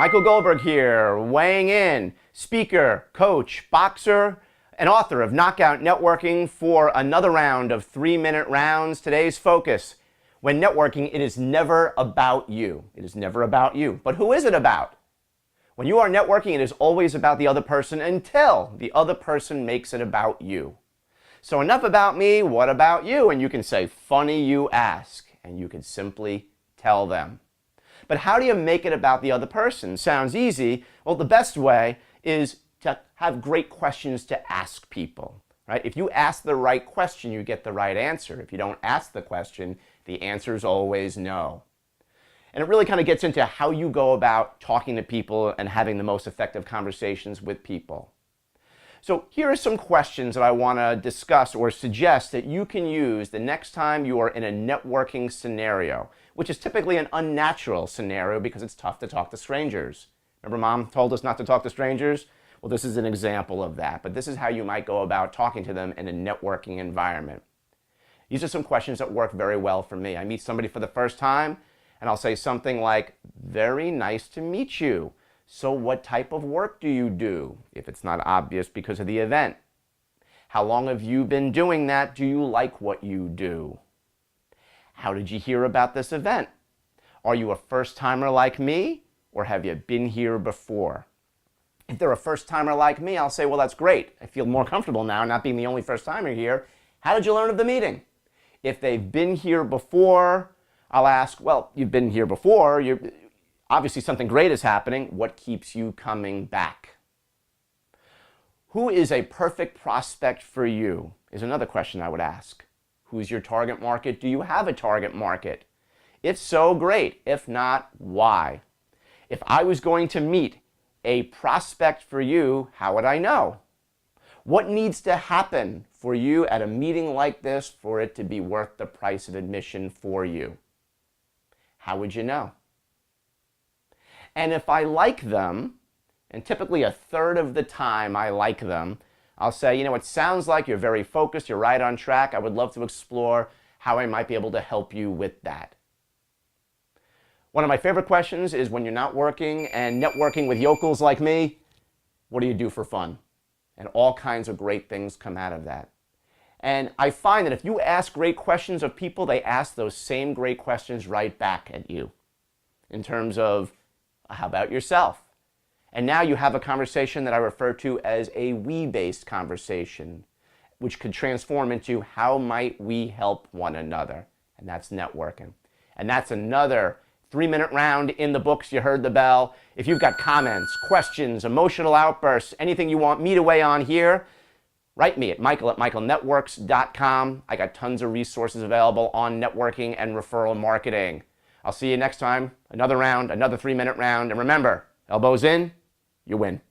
Michael Goldberg here, weighing in, speaker, coach, boxer, and author of Knockout Networking for another round of 3-minute rounds. Today's focus: when networking, it is never about you. It is never about you. But who is it about? When you are networking, it is always about the other person until the other person makes it about you. So enough about me, what about you? And you can say, funny you ask, and you can simply tell them. But how do you make it about the other person? Sounds easy. Well, the best way is to have great questions to ask people, right? If you ask the right question, you get the right answer. If you don't ask the question, the answer is always no. And it really kind of gets into how you go about talking to people and having the most effective conversations with people. So here are some questions that I want to discuss or suggest that you can use the next time you are in a networking scenario, which is typically an unnatural scenario because it's tough to talk to strangers. Remember Mom told us not to talk to strangers? Well, this is an example of that, but this is how you might go about talking to them in a networking environment. These are some questions that work very well for me. I meet somebody for the first time, and I'll say something like, "Very nice to meet you. So what type of work do you do?" If it's not obvious because of the event. "How long have you been doing that? Do you like what you do?" "How did you hear about this event? Are you a first-timer like me, or have you been here before?" If they're a first-timer like me, I'll say, well, that's great. I feel more comfortable now not being the only first-timer here. How did you learn of the meeting? If they've been here before, I'll ask, well, you've been here before. Obviously something great is happening. What keeps you coming back? Who is a perfect prospect for you is another question I would ask. Who's your target market? Do you have a target market? If so, great. If not, why? If I was going to meet a prospect for you, how would I know? What needs to happen for you at a meeting like this for it to be worth the price of admission for you? How would you know? And if I like them, and typically a third of the time I like them, I'll say, it sounds like you're very focused, you're right on track. I would love to explore how I might be able to help you with that. One of my favorite questions is when you're not working and networking with yokels like me, what do you do for fun? And all kinds of great things come out of that. And I find that if you ask great questions of people, they ask those same great questions right back at you in terms of, how about yourself? And now you have a conversation that I refer to as a we-based conversation, which could transform into how might we help one another? And that's networking. And that's another 3-minute round in the books. You heard the bell. If you've got comments, questions, emotional outbursts, anything you want me to weigh on here, write me at michael@michaelnetworks.com. I got tons of resources available on networking and referral marketing. I'll see you next time. Another round, another 3-minute round. And remember, elbows in, you win.